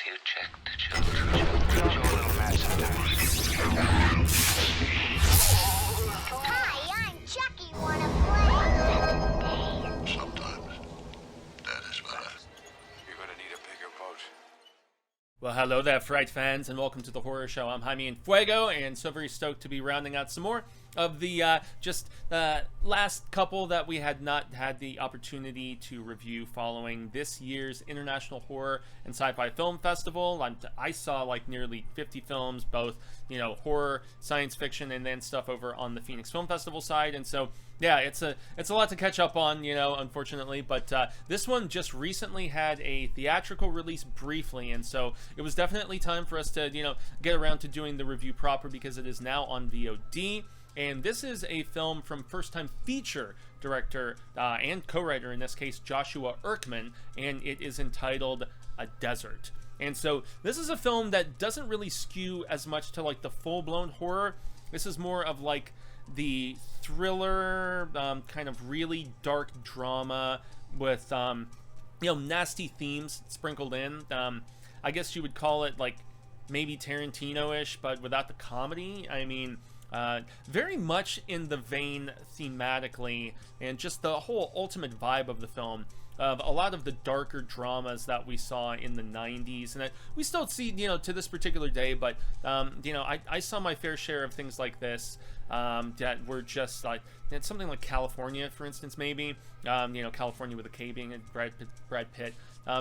you check the children? Show a little mad sometimes. Hi, I'm Chucky. Wanna play? Sometimes. That is what You're gonna need a bigger boat. Well, hello there, Fright fans, and welcome to the Horror Show. I'm Jaime and Fuego, and so very stoked to be rounding out some more of the last couple that we had not had the opportunity to review following this year's International Horror and Sci-Fi Film Festival. I saw like nearly 50 films, both, you know, horror, science fiction, and then stuff over on the Phoenix Film Festival side, and so yeah, it's a lot to catch up on, you know, unfortunately, but this one just recently had a theatrical release briefly, and so it was definitely time for us to, you know, get around to doing the review proper because it is now on VOD. And this is a film from first-time feature director and co-writer, in this case, Joshua Erkman, and it is entitled A Desert. And so this is a film that doesn't really skew as much to like the full-blown horror. This is more of like the thriller, kind of really dark drama with, you know, nasty themes sprinkled in. I guess you would call it like maybe Tarantino-ish, but without the comedy. I mean, very much in the vein thematically and just the whole ultimate vibe of the film of a lot of the darker dramas that we saw in the 90s and that we still see, you know, to this particular day. But you know, I saw my fair share of things like this that were just like something like California, for instance, maybe, you know, California with a K being Brad Pitt.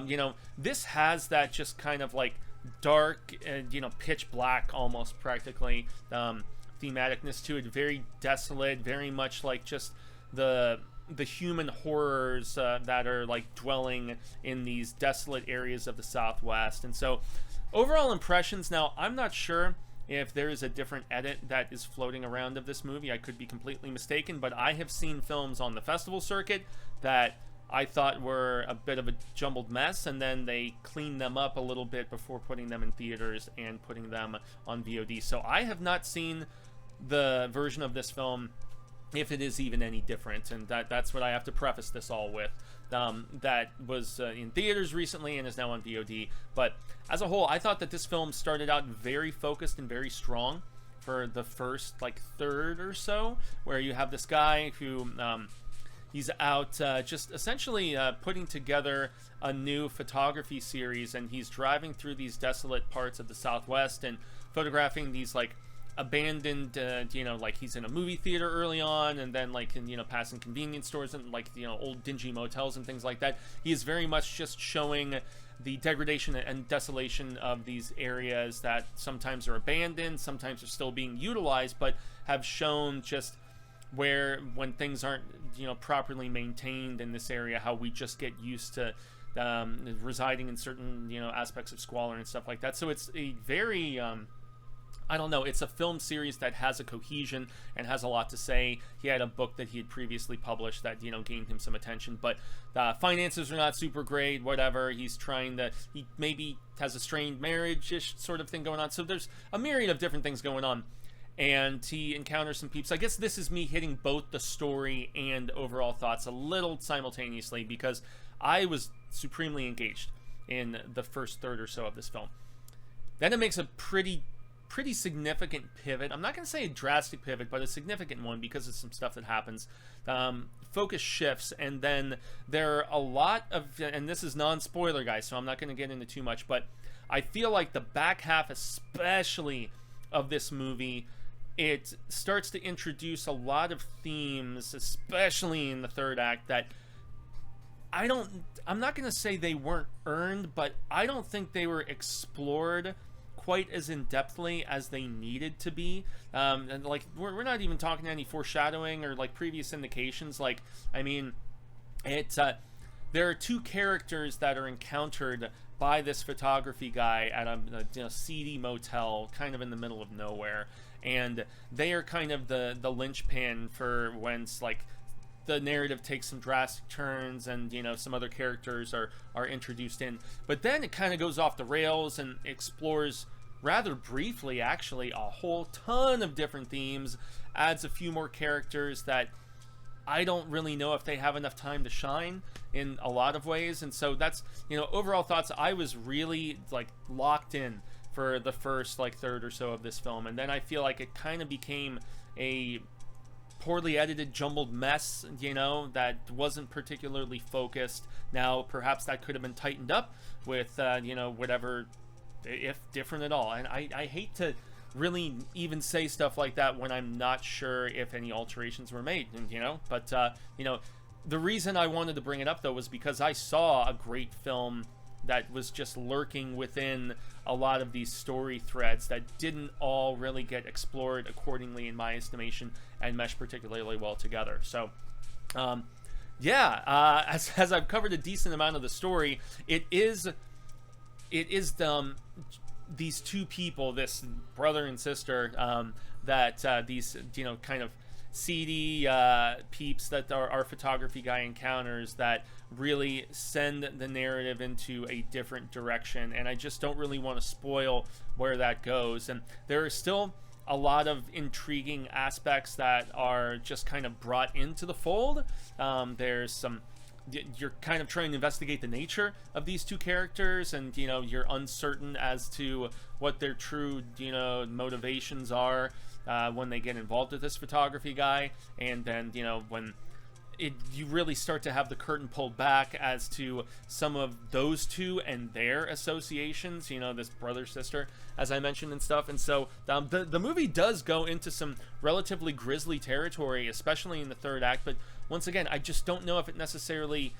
You know, this has that just kind of like dark and, you know, pitch black almost practically thematicness to it, very desolate, very much like just the human horrors that are like dwelling in these desolate areas of the Southwest. And so overall impressions, now I'm not sure if there is a different edit that is floating around of this movie. I could be completely mistaken, but I have seen films on the festival circuit that I thought were a bit of a jumbled mess, and then they cleaned them up a little bit before putting them in theaters and putting them on VOD. So I have not seen the version of this film, if it is even any different, and that's what I have to preface this all with. That was in theaters recently and is now on VOD. But as a whole, I thought that this film started out very focused and very strong for the first like third or so, where you have this guy who he's out just essentially putting together a new photography series, and he's driving through these desolate parts of the Southwest and photographing these like abandoned, you know, like he's in a movie theater early on, and then like in, you know, passing convenience stores and like, you know, old dingy motels and things like that. He is very much just showing the degradation and desolation of these areas that sometimes are abandoned, sometimes are still being utilized, but have shown just where when things aren't, you know, properly maintained in this area, how we just get used to residing in certain, you know, aspects of squalor and stuff like that. So it's a very I don't know, it's a film series that has a cohesion and has a lot to say. He had a book that he had previously published that, you know, gained him some attention, but finances are not super great, whatever. He's trying to, he maybe has a strained marriage-ish sort of thing going on. So there's a myriad of different things going on. And he encounters some peeps. I guess this is me hitting both the story and overall thoughts a little simultaneously, because I was supremely engaged in the first third or so of this film. Then it makes a pretty significant pivot. I'm not going to say a drastic pivot, but a significant one because of some stuff that happens. Focus shifts, and then there are a lot of, and this is non-spoiler, guys, so I'm not going to get into too much, but I feel like the back half especially of this movie, it starts to introduce a lot of themes, especially in the third act, that I'm not going to say they weren't earned, but I don't think they were explored quite as in-depthly as they needed to be. And like we're not even talking any foreshadowing or like previous indications. Like, I mean, it's there are two characters that are encountered by this photography guy at a you know, seedy motel kind of in the middle of nowhere, and they are kind of the linchpin for when like the narrative takes some drastic turns, and, you know, some other characters are introduced in. But then it kind of goes off the rails and explores rather briefly, actually, a whole ton of different themes, adds a few more characters that I don't really know if they have enough time to shine in a lot of ways. And so that's, overall thoughts. I was really like locked in for the first like third or so of this film, and then I feel like it kind of became a poorly edited, jumbled mess, that wasn't particularly focused. Now, perhaps that could have been tightened up with, whatever, if different at all. And I hate to really even say stuff like that when I'm not sure if any alterations were made, but, the reason I wanted to bring it up, though, was because I saw a great film that was just lurking within a lot of these story threads that didn't all really get explored accordingly, in my estimation, and mesh particularly well together. So, as I've covered a decent amount of the story, it is these two people, this brother and sister, that these kind of seedy peeps that our photography guy encounters, that really send the narrative into a different direction, and I just don't really want to spoil where that goes. And there are still a lot of intriguing aspects that are just kind of brought into the fold. There's some, you're kind of trying to investigate the nature of these two characters, and you're uncertain as to what their true motivations are when they get involved with this photography guy. And then when you really start to have the curtain pulled back as to some of those two and their associations, this brother sister, as I mentioned, and stuff. And so the movie does go into some relatively grisly territory, especially in the third act. But once again, I just don't know if it necessarily,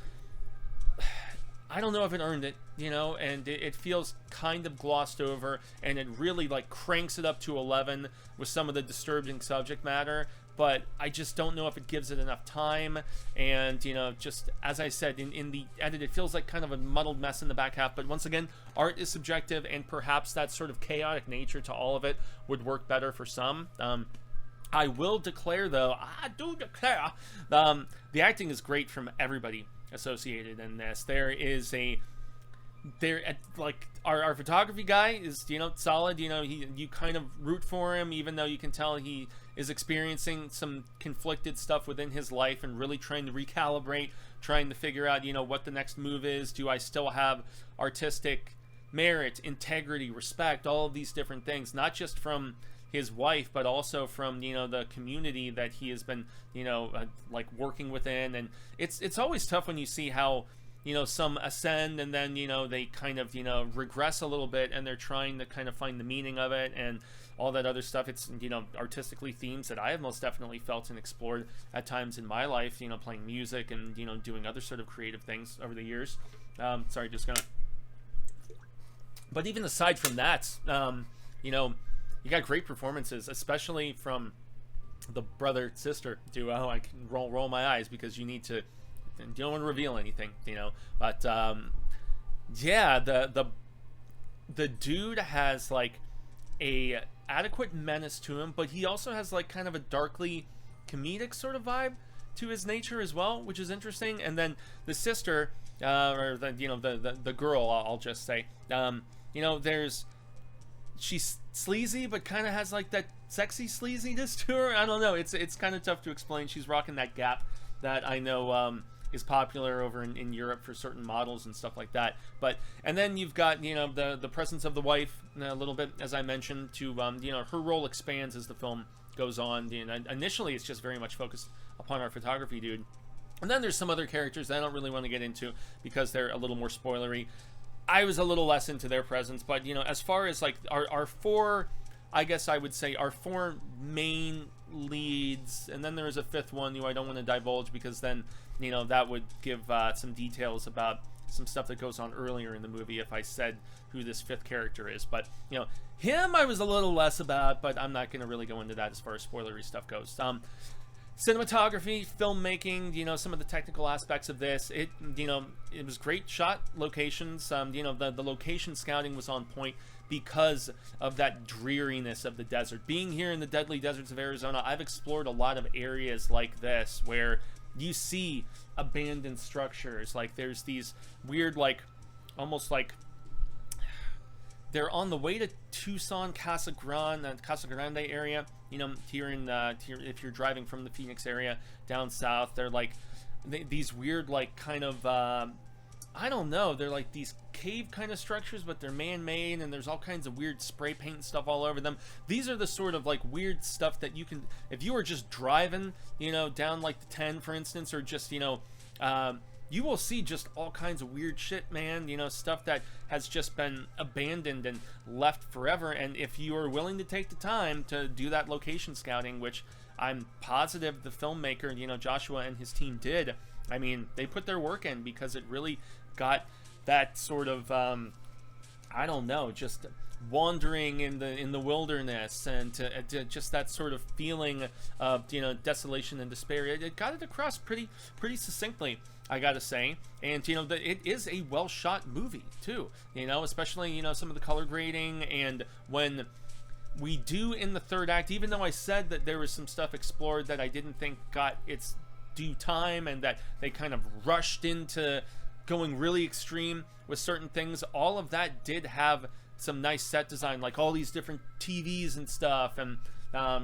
I don't know if it earned it, and it feels kind of glossed over, and it really like cranks it up to 11 with some of the disturbing subject matter. But I just don't know if it gives it enough time. And, just as I said, in the edit, it feels like kind of a muddled mess in the back half. But once again, art is subjective, and perhaps that sort of chaotic nature to all of it would work better for some. I will declare, though, the acting is great from everybody associated in this. Our photography guy is solid. You kind of root for him, even though you can tell he is experiencing some conflicted stuff within his life and really trying to recalibrate, trying to figure out what the next move is. Do I still have artistic merit, integrity, respect, all of these different things, not just from his wife, but also from the community that he has been working within. And it's always tough when you see how some ascend and then they kind of regress a little bit, and they're trying to kind of find the meaning of it and all that other stuff. It's artistically themes that I have most definitely felt and explored at times in my life, playing music and doing other sort of creative things over the years. Sorry, just gonna, but even aside from that, you got great performances, especially from the brother sister duo. I can roll my eyes because you don't want to reveal anything, but the dude has like a adequate menace to him, but he also has like kind of a darkly comedic sort of vibe to his nature as well, which is interesting. And then the sister, or the girl, I'll just say, she's sleazy, but kind of has like that sexy sleaziness to her. I don't know. It's kind of tough to explain. She's rocking that Gap that I know is popular over in Europe for certain models and stuff like that. But and then you've got the presence of the wife a little bit, as I mentioned. To her role expands as the film goes on. Initially, it's just very much focused upon our photography dude, and then there's some other characters that I don't really want to get into because they're a little more spoilery. I was a little less into their presence, but as far as like our four, I guess I would say our four main leads, and then there is a fifth one who I don't want to divulge because then that would give some details about some stuff that goes on earlier in the movie if I said who this fifth character is. But him I was a little less about, but I'm not going to really go into that as far as spoilery stuff goes. Cinematography, filmmaking, some of the technical aspects of this, it was great shot locations. The location scouting was on point because of that dreariness of the desert. Being here in the deadly deserts of Arizona, I've explored a lot of areas like this where you see abandoned structures. Like there's these weird, like almost like they're on the way to Tucson, Casa Grande area. You know, if you're driving from the Phoenix area down south, they're like these weird, like, kind of I don't know, they're like these cave kind of structures, but they're man-made, and there's all kinds of weird spray paint and stuff all over them. These are the sort of like weird stuff that you can, if you were just driving, you know, down like the 10, for instance, or just, you know, you will see just all kinds of weird shit, man. You know, stuff that has just been abandoned and left forever. And if you are willing to take the time to do that location scouting, which I'm positive the filmmaker, you know, Joshua and his team did, I mean, they put their work in, because it really got that sort of, I don't know, just wandering in the wilderness, and to just that sort of feeling of, you know, desolation and despair. It got it across pretty succinctly, I gotta say. And, you know, it is a well shot movie too, you know, especially, you know, some of the color grading. And when we do in the third act, even though I said that there was some stuff explored that I didn't think got its due time, and that they kind of rushed into going really extreme with certain things, all of that did have some nice set design, like all these different TVs and stuff, and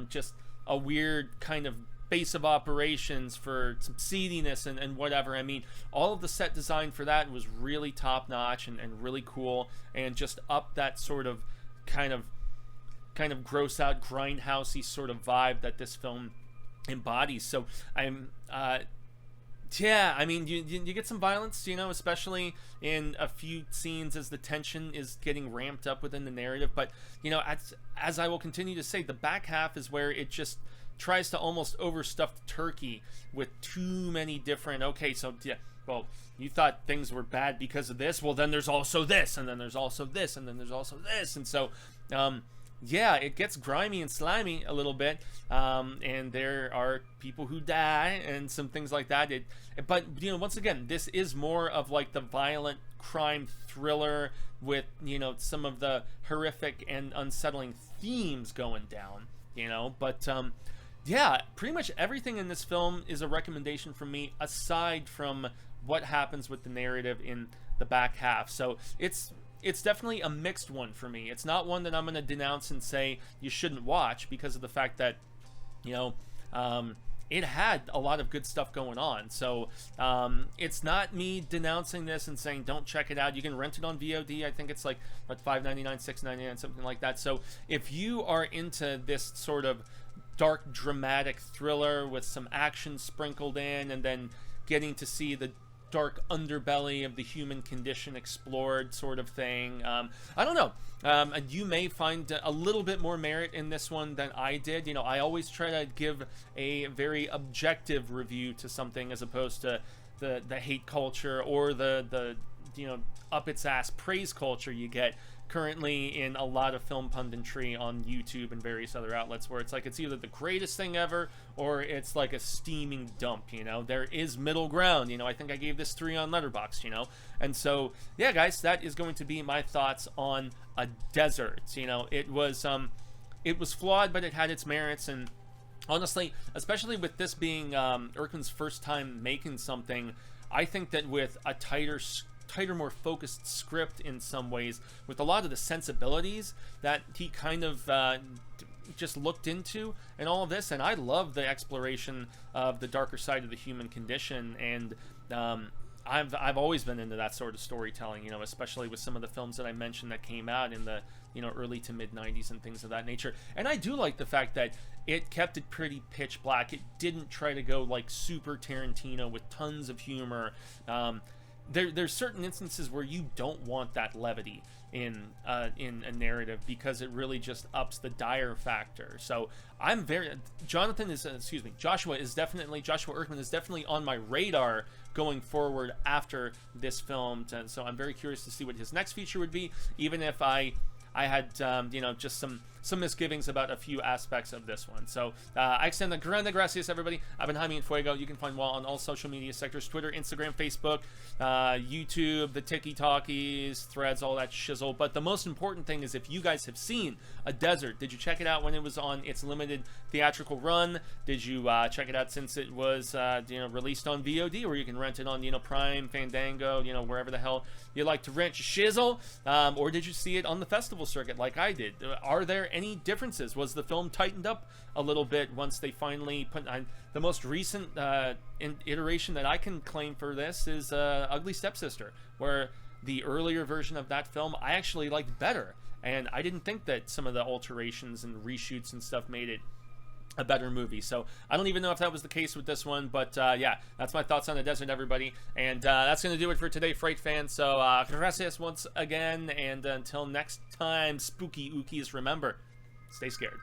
just a weird kind of base of operations for some seediness and whatever. I mean, all of the set design for that was really top notch and really cool, and just up that sort of kind of gross out grindhousey sort of vibe that this film embodies. So I'm yeah, I mean, you get some violence, you know, especially in a few scenes as the tension is getting ramped up within the narrative. But, you know, as I will continue to say, the back half is where it just tries to almost overstuff the turkey with too many different, okay, so yeah, well, you thought things were bad because of this, well, then there's also this, and then there's also this, and then there's also this. And so yeah, it gets grimy and slimy a little bit, and there are people who die and some things like that. But, you know, once again, this is more of like the violent crime thriller with, you know, some of the horrific and unsettling themes going down, you know. But yeah, pretty much everything in this film is a recommendation from me, aside from what happens with the narrative in the back half. So it's definitely a mixed one for me. It's not one that I'm going to denounce and say you shouldn't watch, because of the fact that, you know, it had a lot of good stuff going on. So it's not me denouncing this and saying don't check it out. You can rent it on VOD. I think it's like what, $5.99, $6.99, something like that. So if you are into this sort of dark, dramatic thriller with some action sprinkled in, and then getting to see the dark underbelly of the human condition explored, sort of thing, I don't know, you may find a little bit more merit in this one than I did. You know, I always try to give a very objective review to something, as opposed to the hate culture or the you know, up its ass praise culture you get currently in a lot of film punditry on YouTube and various other outlets, where it's like it's either the greatest thing ever or it's like a steaming dump. You know, there is middle ground. You know, I think I gave this 3 on Letterboxd, you know. And so yeah, guys, that is going to be my thoughts on A Desert. You know, it was flawed, but it had its merits. And honestly, especially with this being Erkman's first time making something, I think that with a tighter, more focused script in some ways, with a lot of the sensibilities that he kind of just looked into and all of this, and I love the exploration of the darker side of the human condition, and I've always been into that sort of storytelling, you know, especially with some of the films that I mentioned that came out in the, you know, early to mid 90s and things of that nature. And I do like the fact that it kept it pretty pitch black. It didn't try to go like super Tarantino with tons of humor. There's certain instances where you don't want that levity in a narrative, because it really just ups the dire factor. So Joshua Erkman is definitely on my radar going forward after this film. So I'm very curious to see what his next feature would be, even if I had you know, just some some misgivings about a few aspects of this one. So I extend the grande gracias, everybody. I've been Jaime and Fuego. You can find Wall on all social media sectors: Twitter, Instagram, Facebook, YouTube, the Tiki-Talkies, Threads, all that shizzle. But the most important thing is, if you guys have seen A Desert, did you check it out when it was on its limited theatrical run? Did you check it out since it was released on VOD, or you can rent it on Prime, Fandango, wherever the hell you like to rent your shizzle? Or did you see it on the festival circuit like I did? Are there any differences? Was the film tightened up a little bit once they finally put on the most recent iteration that I can claim for this is Ugly Stepsister, where the earlier version of that film I actually liked better, and I didn't think that some of the alterations and reshoots and stuff made it a better movie. So I don't even know if that was the case with this one, but yeah, that's my thoughts on The Desert, everybody. And that's going to do it for today, Fright fans. So gracias once again, and until next time, spooky ookies, remember, stay scared.